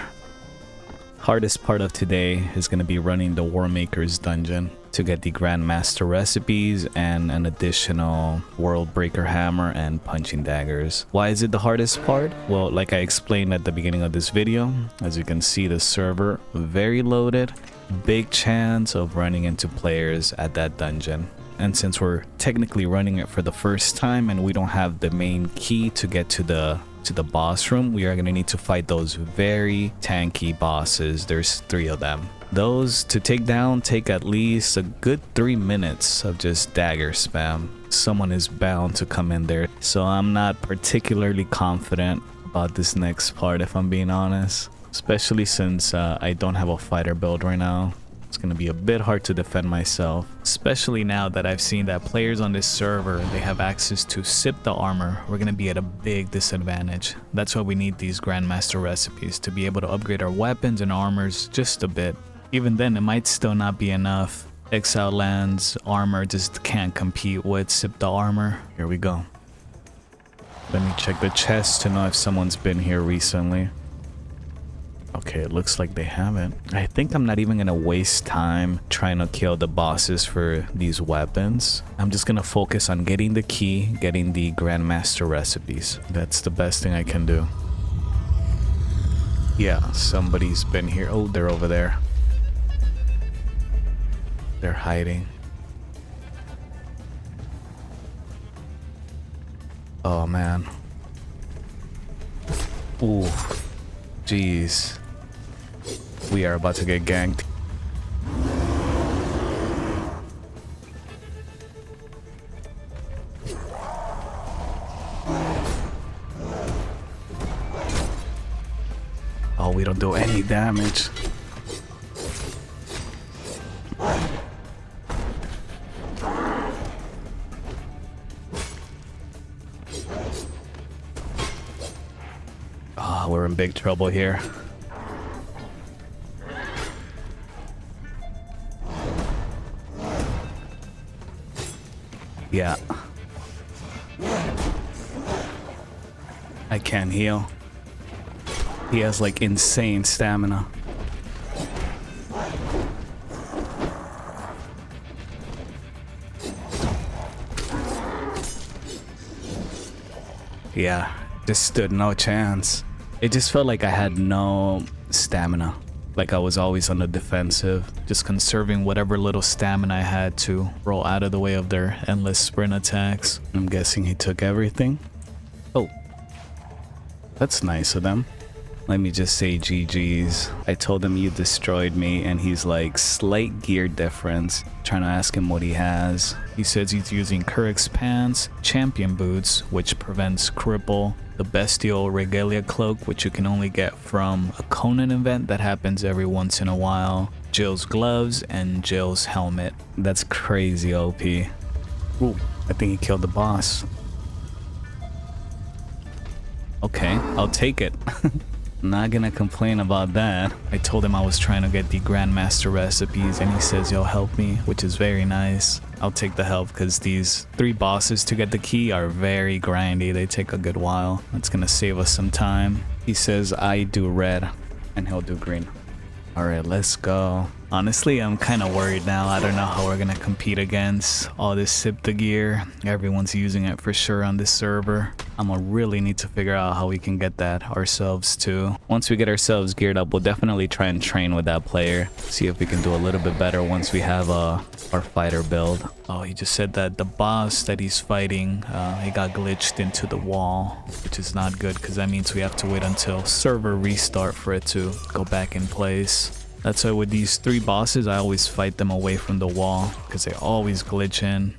Hardest part of today is going to be running the Warmaker's dungeon to get the Grandmaster recipes and an additional Worldbreaker hammer and punching daggers. Why is it the hardest part? Well, like I explained at the beginning of this video, as you can see, the server very loaded, big chance of running into players at that dungeon. And since we're technically running it for the first time and we don't have the main key to get to the boss room, we are going to need to fight those very tanky bosses. There's 3 of them. Those to take down take at least a good 3 minutes of just dagger spam. Someone is bound to come in there, so I'm not particularly confident about this next part if I'm being honest, especially since I don't have a fighter build right now. It's going to be a bit hard to defend myself, especially now that I've seen that players on this server, they have access to sip the armor. We're going to be at a big disadvantage. That's why we need these Grandmaster recipes to be able to upgrade our weapons and armors just a bit. Even then, it might still not be enough. Exile lands armor just can't compete with sip the armor. Here we go. Let me check the chest to know if someone's been here recently. Okay, it looks like they haven't. I think I'm not even gonna waste time trying to kill the bosses for these weapons. I'm just gonna focus on getting the key, getting the Grandmaster recipes. That's the best thing I can do. Yeah, somebody's been here. Oh, they're over there. They're hiding. Oh, man. Ooh. Jeez. We are about to get ganked. Oh, we don't do any damage. Oh, we're in big trouble here. Yeah. I can't heal. He has like insane stamina. Yeah, just stood no chance. It just felt like I had no stamina. Like I was always on the defensive, just conserving whatever little stamina I had to roll out of the way of their endless sprint attacks. I'm guessing he took everything. Oh, that's nice of them. Let me just say GG's. I told him you destroyed me and he's like, slight gear difference. Trying to ask him what he has. He says he's using Kurak's pants, champion boots, which prevents cripple, the bestial regalia cloak, which you can only get from a Conan event that happens every once in a while, Jill's gloves, and Jill's helmet. That's crazy OP. Ooh, I think he killed the boss. Okay, I'll take it. Not gonna complain about that. I told him I was trying to get the Grandmaster recipes and he says he'll help me, which is very nice. I'll take the help because these 3 bosses to get the key are very grindy. They take a good while. That's gonna save us some time. He says I do red and he'll do green. Alright, let's go. Honestly, I'm kind of worried now. I don't know how we're gonna compete against all this Sipta gear. Everyone's using it for sure on this server. I'm gonna really need to figure out how we can get that ourselves too. Once we get ourselves geared up, we'll definitely try and train with that player. See if we can do a little bit better once we have our fighter build. Oh, he just said that the boss that he's fighting, he got glitched into the wall, which is not good because that means we have to wait until server restart for it to go back in place. That's why with these 3 bosses, I always fight them away from the wall because they always glitch in.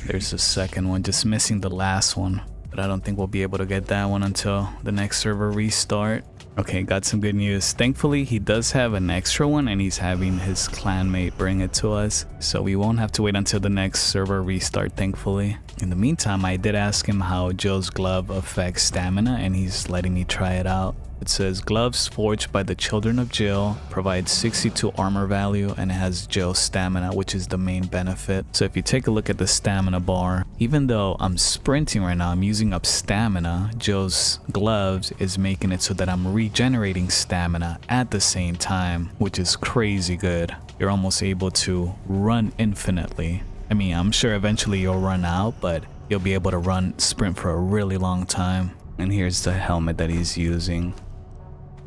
There's the second one, just missing the last one. But I don't think we'll be able to get that one until the next server restart. Okay, got some good news. Thankfully, he does have an extra one and he's having his clanmate bring it to us. So we won't have to wait until the next server restart, thankfully. In the meantime, I did ask him how Jill's glove affects stamina and he's letting me try it out. It says gloves forged by the children of Jill provide 62 armor value and it has Jill's stamina, which is the main benefit. So if you take a look at the stamina bar, even though I'm sprinting right now, I'm using up stamina, Jill's gloves is making it so that I'm regenerating stamina at the same time, which is crazy good. You're almost able to run infinitely. I mean, I'm sure eventually you'll run out, but you'll be able to sprint for a really long time. And here's the helmet that he's using.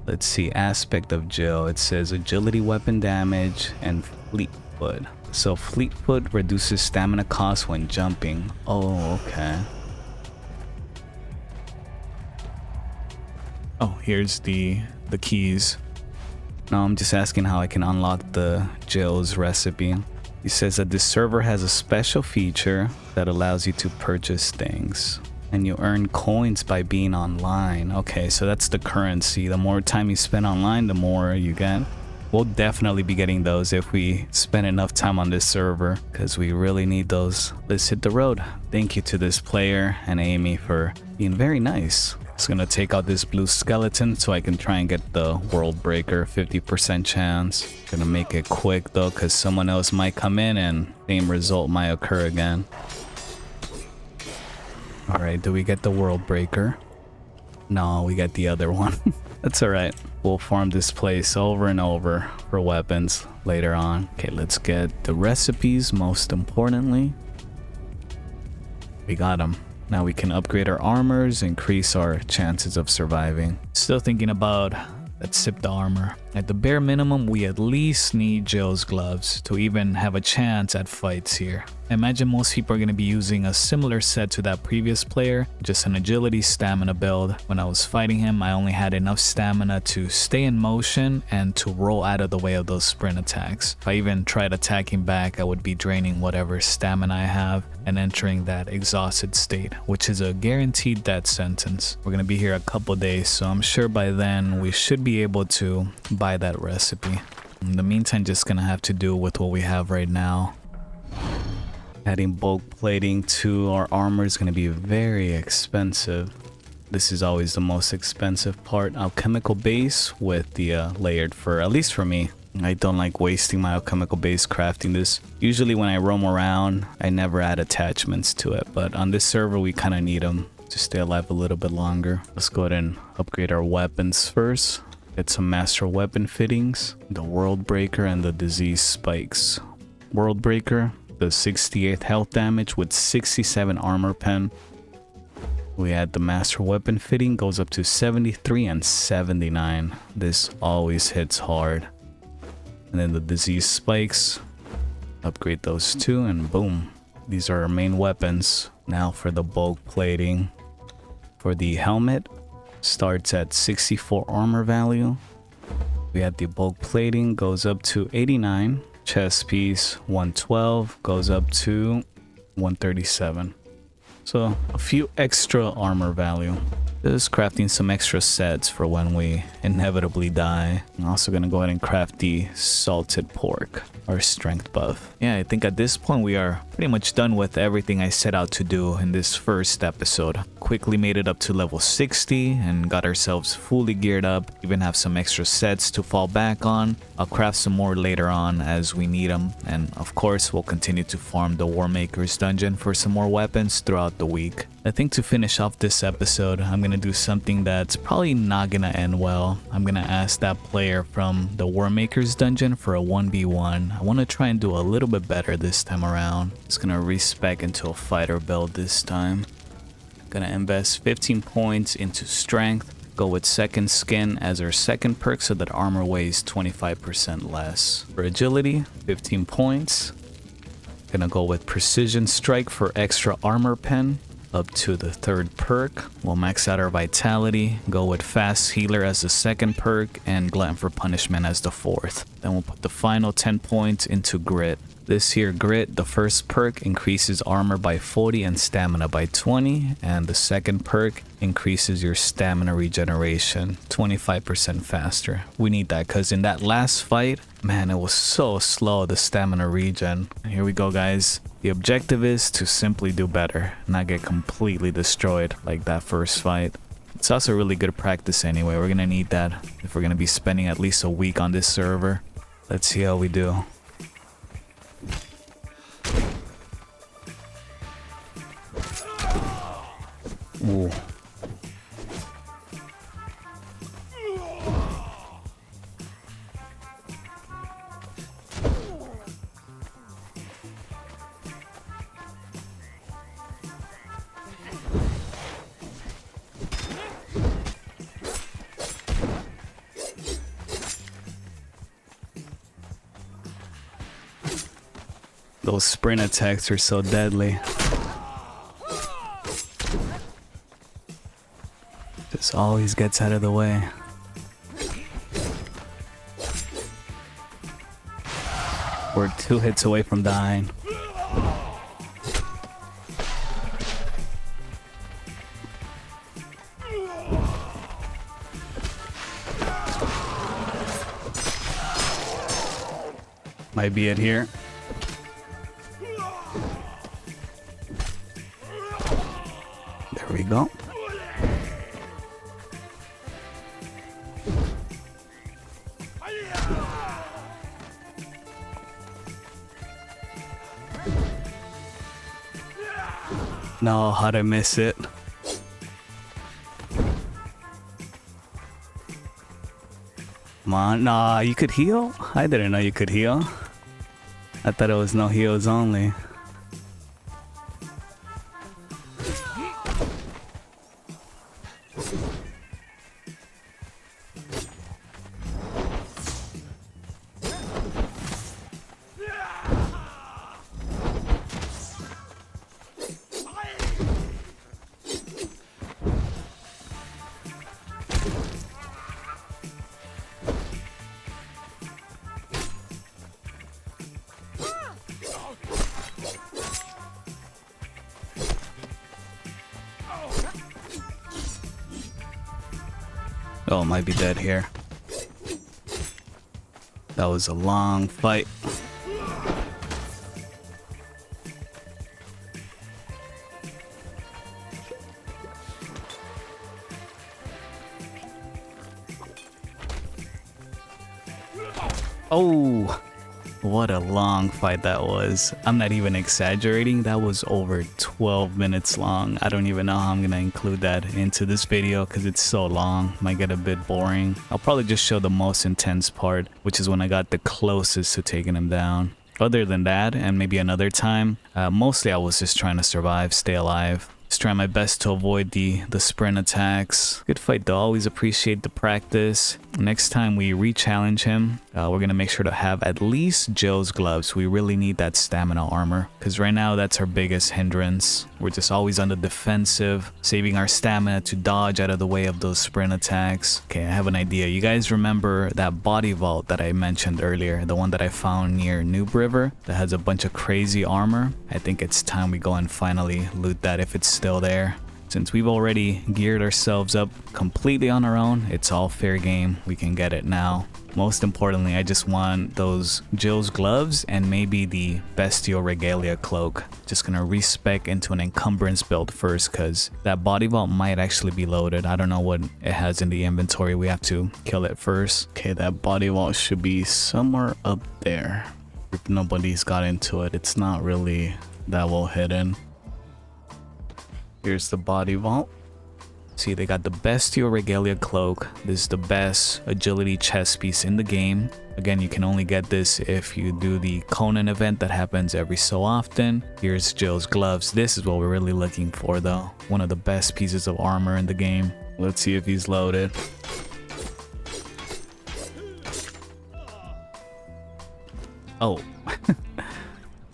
Let's see, aspect of Jill. It says agility, weapon damage, and fleet foot. So fleet foot reduces stamina cost when jumping. Oh, okay. Oh, here's the keys. Now I'm just asking how I can unlock the Jill's recipe. He says that this server has a special feature that allows you to purchase things. And you earn coins by being online. Okay, so that's the currency. The more time you spend online, the more you get. We'll definitely be getting those if we spend enough time on this server, because we really need those. Let's hit the road. Thank you to this player and Amy for being very nice. Just gonna take out this blue skeleton so I can try and get the world breaker, 50% chance. Gonna make it quick though, because someone else might come in and same result might occur again. Alright, do we get the world breaker? No, we got the other one. That's alright. We'll farm this place over and over for weapons later on. Okay, let's get the recipes most importantly. We got them. Now we can upgrade our armors, increase our chances of surviving. Still thinking about that Sipta armor. At the bare minimum, we at least need Jill's gloves to even have a chance at fights here. I imagine most people are going to be using a similar set to that previous player, just an agility stamina build. When I was fighting him, I only had enough stamina to stay in motion and to roll out of the way of those sprint attacks. If I even tried attacking back, I would be draining whatever stamina I have and entering that exhausted state, which is a guaranteed death sentence. We're going to be here a couple days, so I'm sure by then we should be able to buy that recipe. In the meantime, just going to have to do with what we have right now. Adding bulk plating to our armor is going to be very expensive. This is always the most expensive part. Alchemical base with the layered fur, at least for me. I don't like wasting my alchemical base crafting this. Usually when I roam around, I never add attachments to it. But on this server, we kind of need them to stay alive a little bit longer. Let's go ahead and upgrade our weapons first. Get some master weapon fittings. The world breaker and the disease spikes. World breaker. The 68th health damage with 67 armor pen. We add the master weapon fitting, goes up to 73 and 79. This always hits hard. And then the disease spikes. Upgrade those two and boom. These are our main weapons. Now for the bulk plating. For the helmet, starts at 64 armor value. We add the bulk plating, goes up to 89. Chest piece 112 goes up to 137. So a few extra armor value. Just crafting some extra sets for when we inevitably die. I'm also gonna go ahead and craft the salted pork. our strength buff. Yeah, I think at this point we are pretty much done with everything I set out to do in this first episode. Quickly made it up to level 60 and got ourselves fully geared up. Even have some extra sets to fall back on. I'll craft some more later on as we need them. And of course, we'll continue to farm the Warmaker's dungeon for some more weapons throughout the week. I think to finish off this episode, I'm gonna do something that's probably not gonna end well. I'm gonna ask that player from the Warmaker's dungeon for a 1v1. I wanna try and do a little bit better this time around. Just gonna respec into a fighter build this time. Gonna invest 15 points into strength. Go with second skin as our second perk so that armor weighs 25% less. For agility, 15 points. Gonna go with precision strike for extra armor pen up to the third perk. We'll max out our vitality, go with fast healer as the second perk, and glutton for punishment as the fourth. Then we'll put the final 10 points into grit. This here grit, the first perk increases armor by 40 and stamina by 20, and the second perk increases your stamina regeneration 25% faster. We need that because in that last fight, man, it was so slow, the stamina regen. Here we go, guys. The objective is to simply do better, not get completely destroyed like that first fight. It's also really good practice anyway. We're gonna need that if we're gonna be spending at least a week on this server. Let's see how we do. Ooh. Those sprint attacks are so deadly. Just always gets out of the way. We're 2 hits away from dying. Might be it here. There we go. No, how'd I miss it? Come on, nah, you could heal? I didn't know you could heal. I thought it was no heals only. Oh, might be dead here. That was a long fight. Oh, what a long fight that was. I'm not even exaggerating. That was over 12 minutes long. I don't even know how I'm gonna include that into this video because it's so long. Might get a bit boring. I'll probably just show the most intense part, which is when I got the closest to taking him down. Other than that, and maybe another time, mostly I was just trying to survive, stay alive. Just trying my best to avoid the sprint attacks. Good fight though, always appreciate the practice. Next time we re-challenge him, we're gonna make sure to have at least Joe's gloves. We really need that stamina armor, because right now that's our biggest hindrance. We're just always on the defensive, saving our stamina to dodge out of the way of those sprint attacks. Okay, I have an idea. You guys remember that body vault that I mentioned earlier, the one that I found near Noob River that has a bunch of crazy armor? I think it's time we go and finally loot that if it's still there. Since we've already geared ourselves up completely on our own, it's all fair game. We can get it now. Most importantly, I just want those Jill's gloves and maybe the Bestial Regalia cloak. Just gonna respec into an encumbrance build first because that body vault might actually be loaded. I don't know what it has in the inventory. We have to kill it first. Okay, that body vault should be somewhere up there. If nobody's got into it, it's not really that well hidden. Here's the body vault. See, they got the Bestial Regalia cloak. This is the best agility chest piece in the game. Again, you can only get this if you do the Conan event that happens every so often. Here's Jill's gloves. This is what we're really looking for though. One of the best pieces of armor in the game. Let's see if he's loaded. Oh,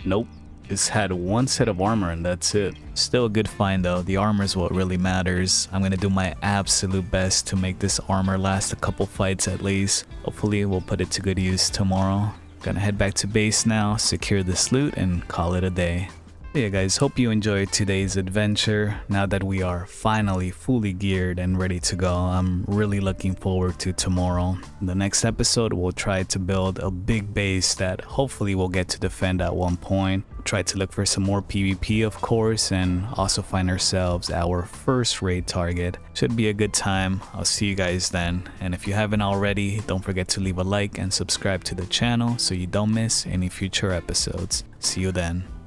nope. Just had one set of armor and that's it. Still a good find though. The armor is what really matters. I'm gonna do my absolute best to make this armor last a couple fights at least. Hopefully we'll put it to good use tomorrow. Gonna head back to base now, secure this loot, and call it a day. Yeah guys, hope you enjoyed today's adventure. Now that we are finally fully geared and ready to go, I'm really looking forward to tomorrow. In the next episode, we'll try to build a big base that hopefully we'll get to defend at one point. Try to look for some more PvP of course, and also find ourselves our first raid target. Should be a good time. I'll see you guys then. And if you haven't already, don't forget to leave a like and subscribe to the channel so you don't miss any future episodes. See you then.